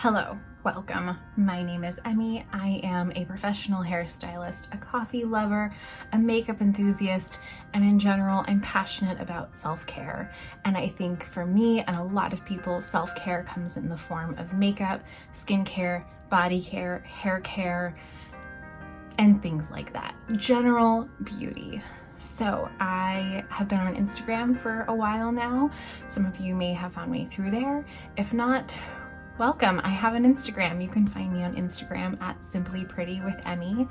Hello, welcome. My name is Emmy. I am a professional hairstylist, a coffee lover, a makeup enthusiast, and in general, I'm passionate about self-care. And I think for me and a lot of people, self-care comes in the form of makeup, skincare, body care, hair care, and things like that. General beauty. So I have been on Instagram for a while now. Some of you may have found me through there. If not, welcome. I have an Instagram. You can find me on Instagram at simplyprettywithemmy.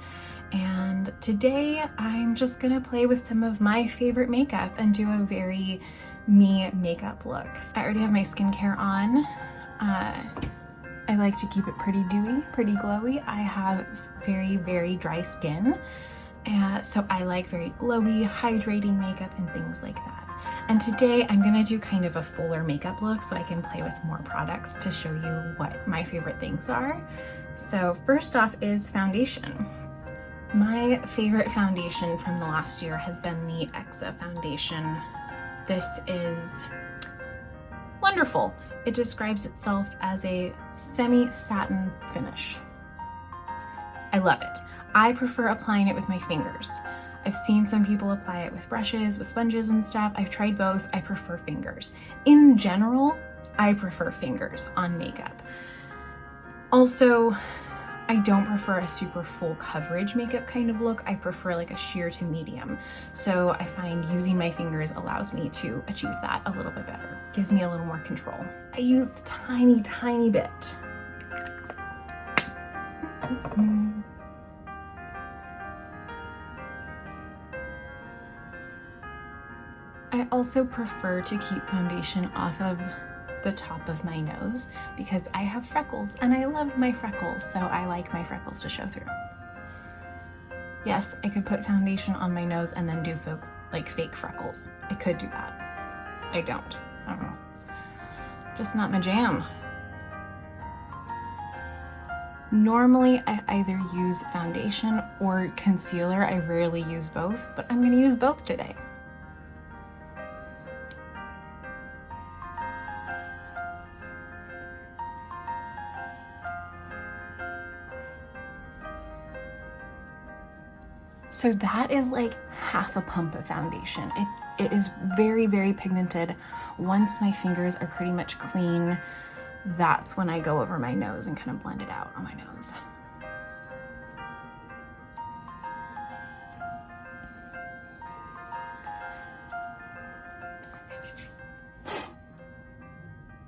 And today I'm just gonna play with some of my favorite makeup and do a very me makeup look. I already have my skincare on. I like to keep it pretty dewy, pretty glowy. I have very, very dry skin. So I like very glowy, hydrating makeup and things like that. And today I'm gonna do kind of a fuller makeup look so I can play with more products to show you what my favorite things are. So first off is foundation. My favorite foundation from the last year has been the Exa Foundation. This is wonderful. It describes itself as a semi-satin finish. I love it. I prefer applying it with my fingers. I've seen some people apply it with brushes, with sponges and stuff. I've tried both. I prefer fingers. In general, I prefer fingers on makeup. Also, I don't prefer a super full coverage makeup kind of look. I prefer like a sheer to medium. So I find using my fingers allows me to achieve that a little bit better. Gives me a little more control. I use a tiny, tiny bit. I also prefer to keep foundation off of the top of my nose because I have freckles and I love my freckles, so I like my freckles to show through. Yes, I could put foundation on my nose and then do fake freckles. I could do that. I don't know. Just not my jam. Normally, I either use foundation or concealer. I rarely use both, but I'm gonna use both today. So that is like half a pump of foundation. It is very, very pigmented. Once my fingers are pretty much clean, that's when I go over my nose and kind of blend it out on my nose.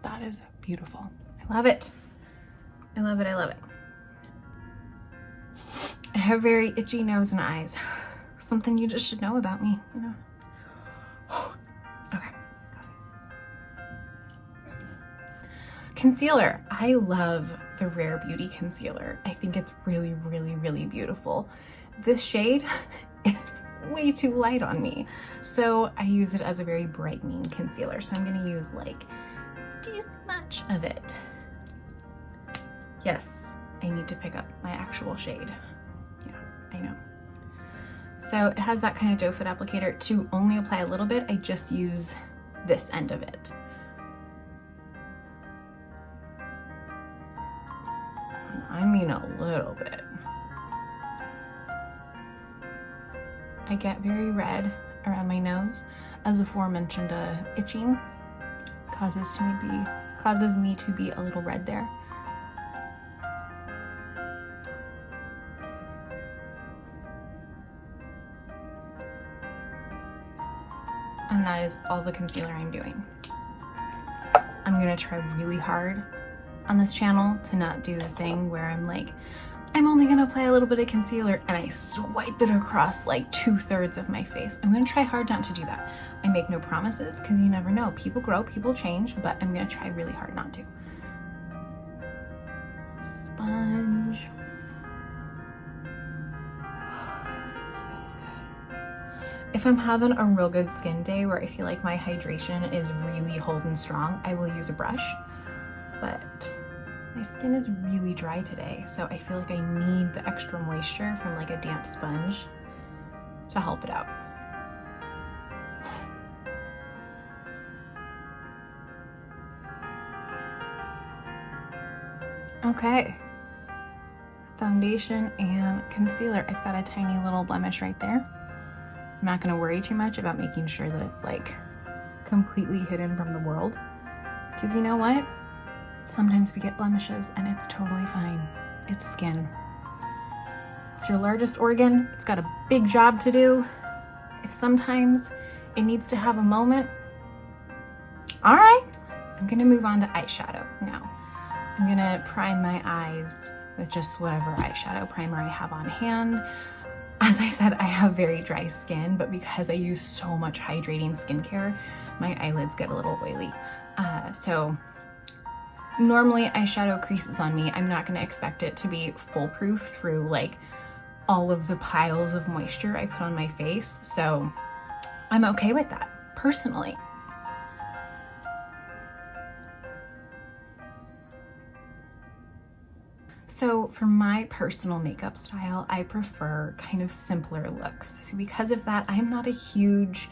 That is beautiful. I love it. I love it, I love it. I have very itchy nose and eyes. Something you just should know about me, you know? Okay. Concealer. I love the Rare Beauty concealer. I think it's really, really, really beautiful. This shade is way too light on me. So I use it as a very brightening concealer. So I'm gonna use like this much of it. Yes, I need to pick up my actual shade. I know. So it has that kind of doe foot applicator. To only apply a little bit, I just use this end of it. I mean a little bit. I get very red around my nose. As aforementioned, itching causes me to be a little red there. And that is all the concealer I'm doing. I'm gonna try really hard on this channel to not do the thing where I'm like, I'm only gonna apply a little bit of concealer and I swipe it across like 2/3 of my face. I'm gonna try hard not to do that. I make no promises because you never know. People grow, people change, but I'm gonna try really hard not to. Sponge. If I'm having a real good skin day where I feel like my hydration is really holding strong, I will use a brush, but my skin is really dry today, so I feel like I need the extra moisture from like a damp sponge to help it out. Okay. Foundation and concealer. I've got a tiny little blemish right there. I'm not gonna worry too much about making sure that it's like completely hidden from the world. Because you know what? Sometimes we get blemishes and it's totally fine. It's skin. It's your largest organ. It's got a big job to do. If sometimes it needs to have a moment, all right, I'm gonna move on to eyeshadow now. I'm gonna prime my eyes with just whatever eyeshadow primer I have on hand. As I said, I have very dry skin, but because I use so much hydrating skincare, my eyelids get a little oily. So normally eyeshadow creases on me. I'm not gonna expect it to be foolproof through like all of the piles of moisture I put on my face. So I'm okay with that, personally. So for my personal makeup style, I prefer kind of simpler looks. So because of that, I'm not a huge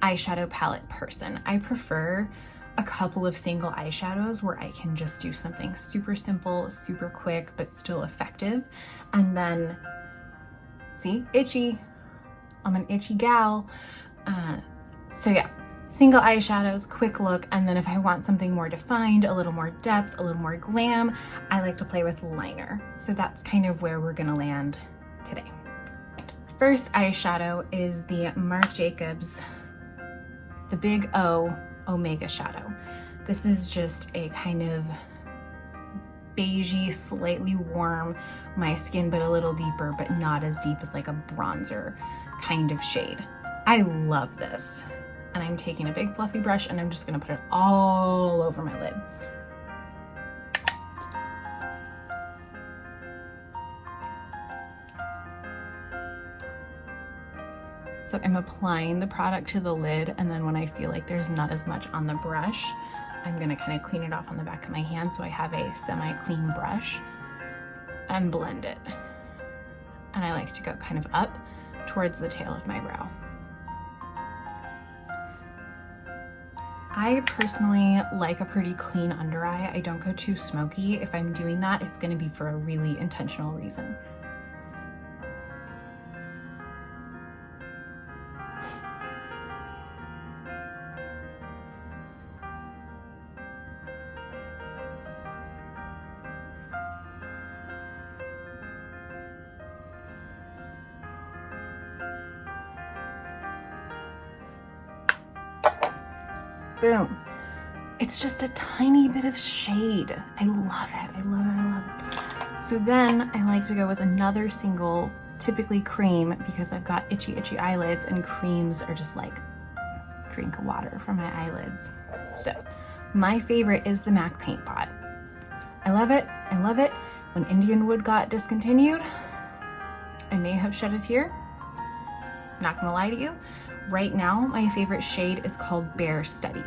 eyeshadow palette person. I prefer a couple of single eyeshadows where I can just do something super simple, super quick, but still effective. And then, see, itchy. I'm an itchy gal. So yeah, single eyeshadows, quick look, and then if I want something more defined, a little more depth, a little more glam, I like to play with liner. So that's kind of where we're gonna land today. First eyeshadow is the Marc Jacobs, the Big O Omega Shadow. This is just a kind of beigey, slightly warm, my skin but a little deeper, but not as deep as like a bronzer kind of shade. I love this. And I'm taking a big fluffy brush and I'm just gonna put it all over my lid. So I'm applying the product to the lid, and then when I feel like there's not as much on the brush, I'm gonna kind of clean it off on the back of my hand so I have a semi-clean brush and blend it. And I like to go kind of up towards the tail of my brow. I personally like a pretty clean under eye. I don't go too smoky. If I'm doing that, it's gonna be for a really intentional reason. Boom. It's just a tiny bit of shade. I love it. I love it. I love it. So then I like to go with another single, typically cream, because I've got itchy eyelids, and creams are just like drink of water for my eyelids. So my favorite is the MAC Paint Pot. I love it. I love it. When Indian Wood got discontinued, I may have shed a tear. Not gonna lie to you. Right now, my favorite shade is called Bare Steady.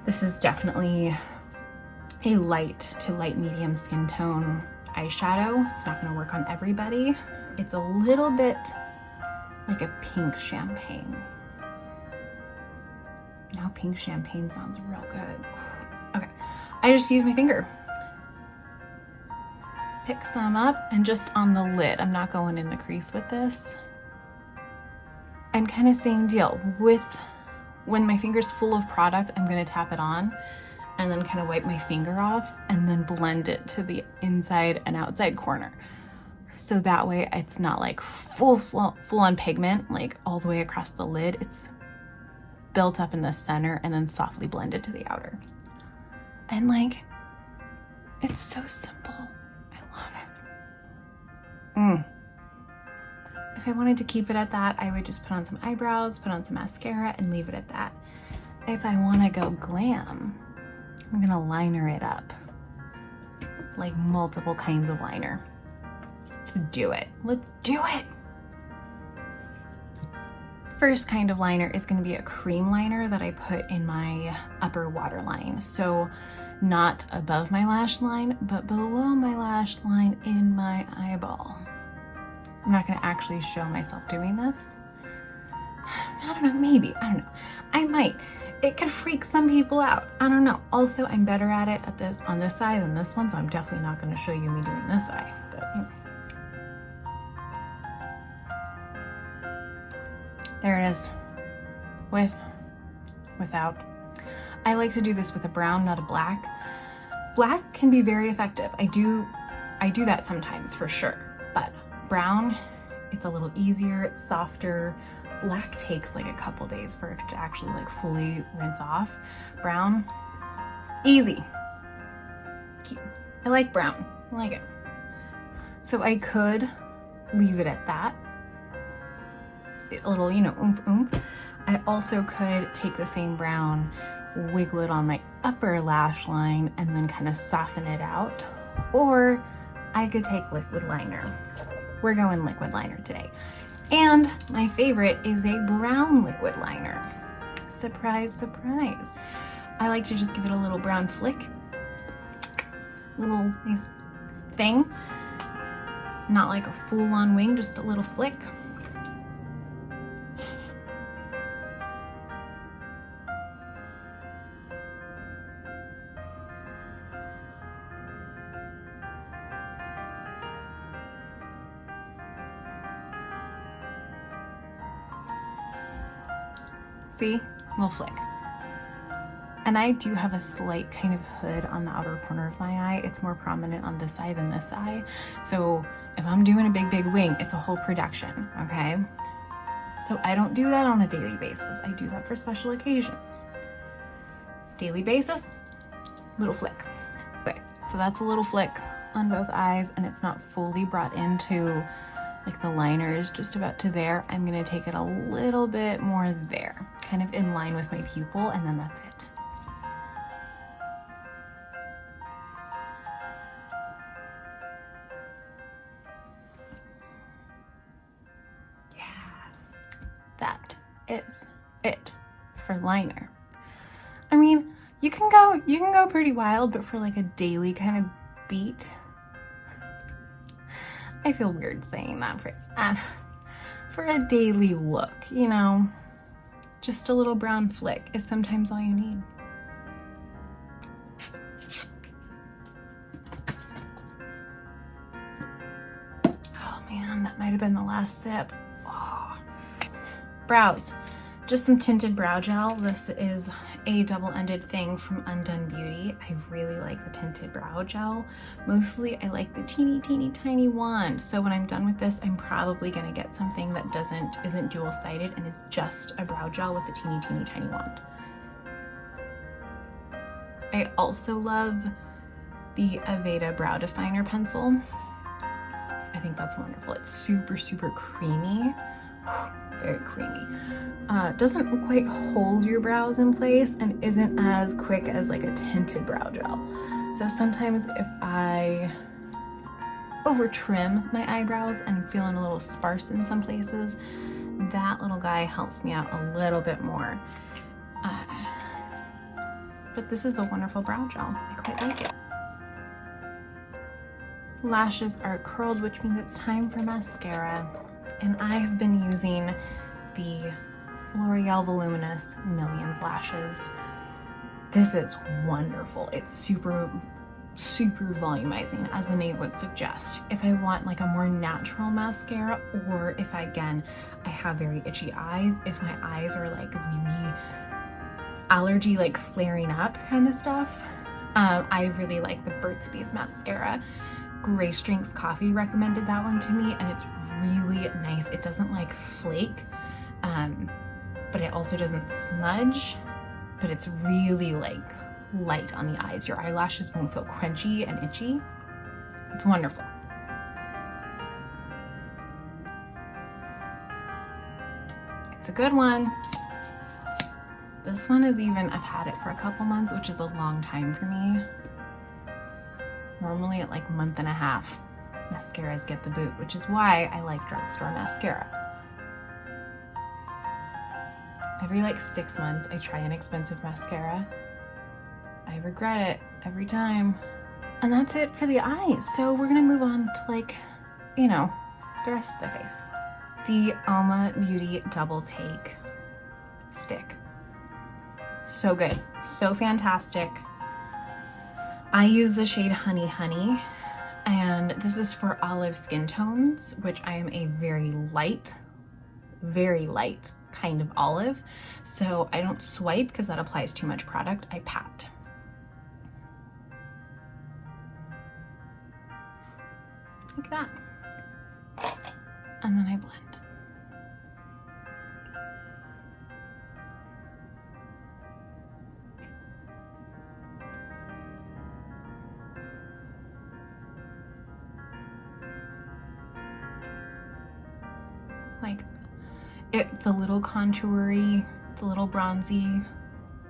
This is definitely a light to light medium skin tone eyeshadow. It's not gonna work on everybody. It's a little bit like a pink champagne. Now pink champagne sounds real good. Okay, I just use my finger. Pick some up and just on the lid. I'm not going in the crease with this. And kind of same deal with when my finger's full of product, I'm gonna tap it on and then kind of wipe my finger off and then blend it to the inside and outside corner. So that way it's not like full on pigment, like all the way across the lid. It's built up in the center and then softly blended to the outer. And like, it's so simple. I love it. If I wanted to keep it at that, I would just put on some eyebrows, put on some mascara, and leave it at that. If I want to go glam, I'm gonna liner it up. Like multiple kinds of liner. Let's do it. Let's do it! First kind of liner is gonna be a cream liner that I put in my upper waterline. So not above my lash line, but below my lash line in my eyeball. I'm not gonna actually show myself doing this. I don't know, maybe, I don't know. I might. it could freak some people out. I don't know. Also, I'm better at it on this side than this one, so I'm definitely not going to show you me doing this eye. But you know. There it is. Without. I like to do this with a brown, not a black. Black can be very effective. I do that sometimes for sure. But brown, it's a little easier, it's softer. Black takes like a couple days for it to actually like fully rinse off. Brown, easy. I like brown, I like it. So I could leave it at that. A little, you know, oomph oomph. I also could take the same brown, wiggle it on my upper lash line and then kind of soften it out. Or I could take liquid liner. We're going liquid liner today. And my favorite is a brown liquid liner. Surprise, surprise. I like to just give it a little brown flick. Little nice thing. Not like a full-on wing, just a little flick. See, little flick. And I do have a slight kind of hood on the outer corner of my eye. It's more prominent on this eye than this eye. So if I'm doing a big wing, it's a whole production, okay? So I don't do that on a daily basis. I do that for special occasions. Daily basis, little flick. Okay, so that's a little flick on both eyes and it's not fully brought into like the liner is just about to there. I'm gonna take it a little bit more there, kind of in line with my pupil, and then that's it. Yeah, that is it for liner. I mean, you can go pretty wild, but for like a daily kind of beat, I feel weird saying that for a daily look, you know, just a little brown flick is sometimes all you need. Oh man, that might have been the last sip. Oh. Brows, just some tinted brow gel. This is a double-ended thing from Undone Beauty. I really like the tinted brow gel. Mostly I like the teeny tiny wand. So when I'm done with this, I'm probably gonna get something that isn't dual-sided and is just a brow gel with a teeny tiny wand. I also love the Aveda Brow Definer pencil. I think that's wonderful. It's super creamy. Very creamy. Doesn't quite hold your brows in place and isn't as quick as like a tinted brow gel. So sometimes if I over trim my eyebrows and I'm feeling a little sparse in some places, that little guy helps me out a little bit more. But this is a wonderful brow gel. I quite like it. Lashes are curled, which means it's time for mascara. And I have been using the L'Oreal Voluminous Millions lashes. This is wonderful. It's super volumizing, as the name would suggest. If I want like a more natural mascara, or if I have very itchy eyes, if my eyes are like really allergy, like flaring up kind of stuff, I really like the Burt's Bees mascara. Grey Strengths Coffee recommended that one to me, and it's really nice. It doesn't like flake, but it also doesn't smudge, but it's really like light on the eyes. Your eyelashes won't feel crunchy and itchy. It's wonderful. It's a good one. This one is I've had it for a couple months, which is a long time for me. Normally at like a month and a half, mascaras get the boot, which is why I like drugstore mascara. Every like 6 months, I try an expensive mascara. I regret it every time. And that's it for the eyes. So we're gonna move on to like, you know, the rest of the face. The Uoma Beauty Double Take Stick. So good, so fantastic. I use the shade Honey Honey, and this is for olive skin tones, which I am a very light kind of olive. So I don't swipe because that applies too much product. I pat. Like that. And then I blend. Like, it's a little contoury, it's a little bronzy.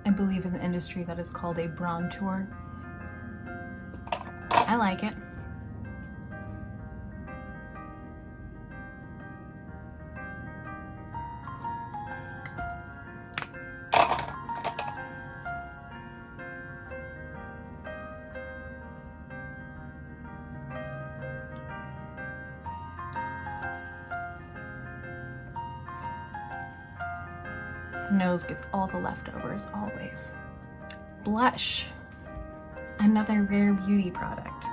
I believe in the industry that is called a bronzer. I like it. Nose gets all the leftovers always. Blush, another Rare Beauty product.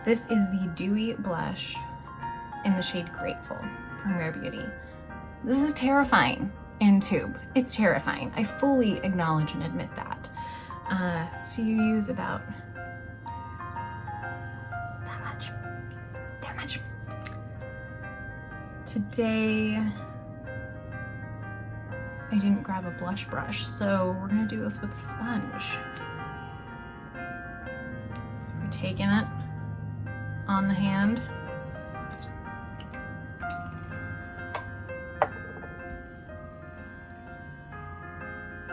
This is the Dewy Blush in the shade Grateful from Rare Beauty. This is terrifying in tube. It's terrifying. I fully acknowledge and admit that. So you use about that much. Today, I didn't grab a blush brush, so we're gonna do this with a sponge. We're taking it on the hand.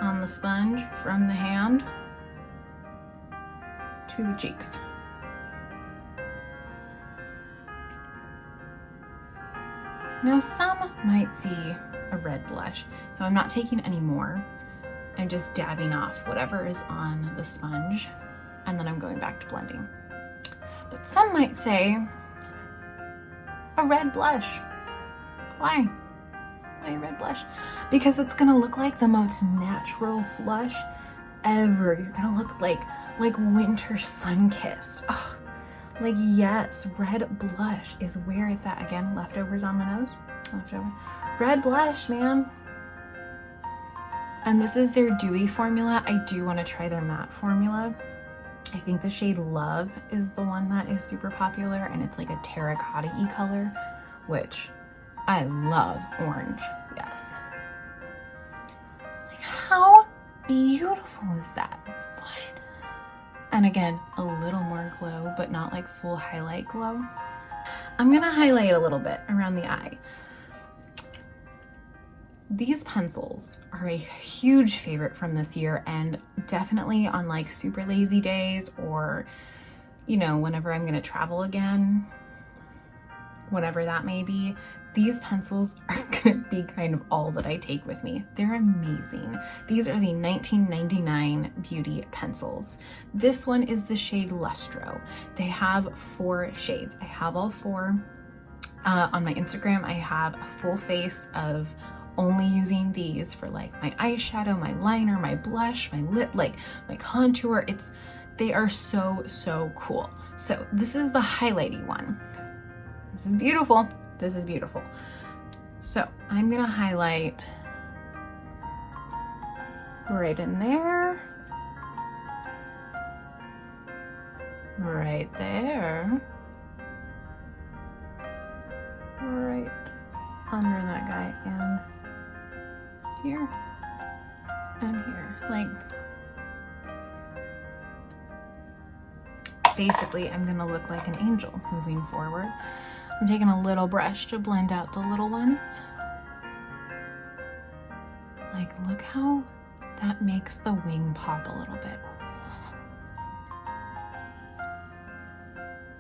On the sponge, from the hand to the cheeks. Now some might see a red blush, so I'm not taking any more. I'm just dabbing off whatever is on the sponge, and then I'm going back to blending. But some might say, a red blush. Why? Why a red blush? Because it's gonna look like the most natural flush ever. You're gonna look like winter sun-kissed. Oh, like, yes, red blush is where it's at. Again, leftovers on the nose, leftover. Red blush, man. And this is their dewy formula. I do want to try their matte formula. I think the shade Love is the one that is super popular, and it's like a terracotta-y color, which I love orange, yes. Like, how beautiful is that? What? And again, a little more glow, but not like full highlight glow. I'm gonna highlight a little bit around the eye. These pencils are a huge favorite from this year, and definitely on like super lazy days, or, you know, whenever I'm gonna travel again, whatever that may be, these pencils are gonna be kind of all that I take with me. They're amazing. These are the 1999 Beauty pencils. This one is the shade Lustro. They have 4 shades. I have all 4. On my Instagram, I have a full face of only using these for like my eyeshadow, my liner, my blush, my lip, like my contour. They are so cool. So this is the highlighty one. This is beautiful. This is beautiful. So I'm gonna highlight right in there, right there, right under that guy, and here and here. Like, basically I'm gonna look like an angel moving forward. I'm taking a little brush to blend out the little ones. Like, look how that makes the wing pop a little bit.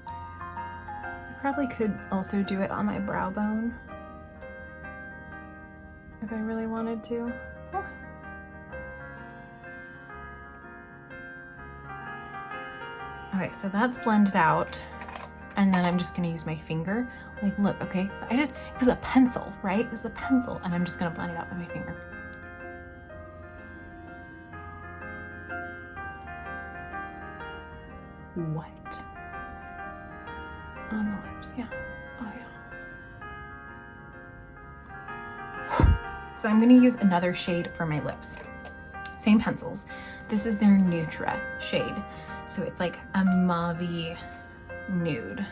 I probably could also do it on my brow bone if I really wanted to. Oh. Okay, so that's blended out. And then I'm just gonna use my finger. Like, look, okay? It was a pencil, right? It's a pencil, and I'm just gonna blend it out with my finger. What? On the lips, yeah. Oh yeah. So I'm gonna use another shade for my lips. Same pencils. This is their Nutra shade. So it's like a mauve-y nude.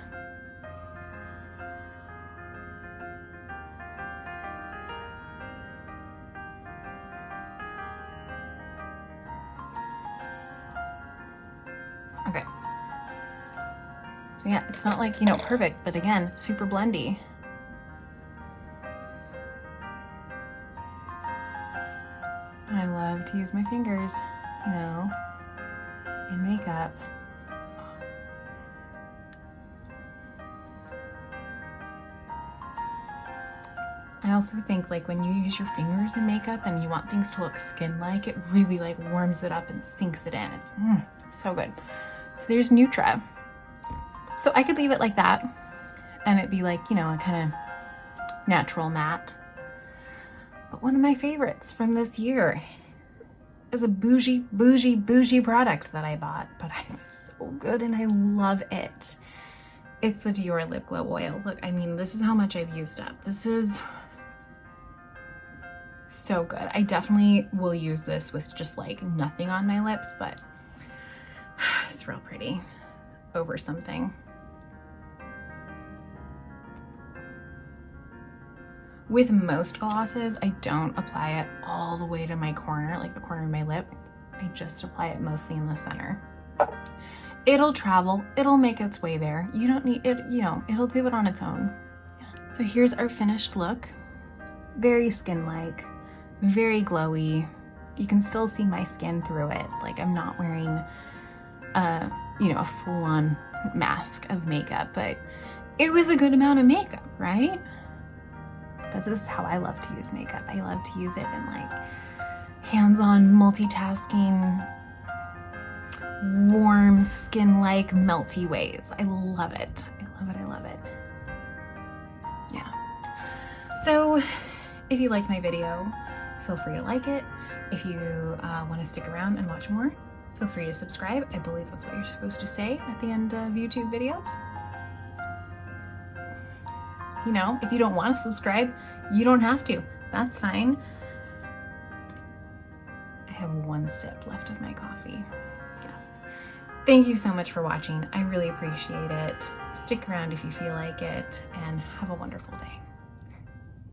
Okay. So yeah, it's not like, you know, perfect, but again, super blendy. I love to use my fingers, you know, in makeup. I also think like when you use your fingers in makeup and you want things to look skin-like, it really like warms it up and sinks it in. It's so good. So there's Nutra. So I could leave it like that and it'd be like, you know, a kind of natural matte. But one of my favorites from this year is a bougie product that I bought, but it's so good and I love it. It's the Dior Lip Glow Oil. Look, I mean, this is how much I've used up. This is so good. I definitely will use this with just like nothing on my lips, but it's real pretty over something. With most glosses, I don't apply it all the way to my corner, like the corner of my lip. I just apply it mostly in the center. It'll travel, it'll make its way there. You don't need it, you know, it'll do it on its own. Yeah. So here's our finished look. Very skin-like, very glowy. You can still see my skin through it. Like I'm not wearing you know, a full-on mask of makeup, but it was a good amount of makeup, right? But this is how I love to use makeup. I love to use it in like hands-on multitasking, warm, skin-like, melty ways. I love it. I love it, I love it. Yeah. So if you like my video, feel free to like it. If you want to stick around and watch more, feel free to subscribe. I believe that's what you're supposed to say at the end of YouTube videos. You know, if you don't want to subscribe, you don't have to. That's fine. I have one sip left of my coffee. Yes. Thank you so much for watching. I really appreciate it. Stick around if you feel like it, and have a wonderful day.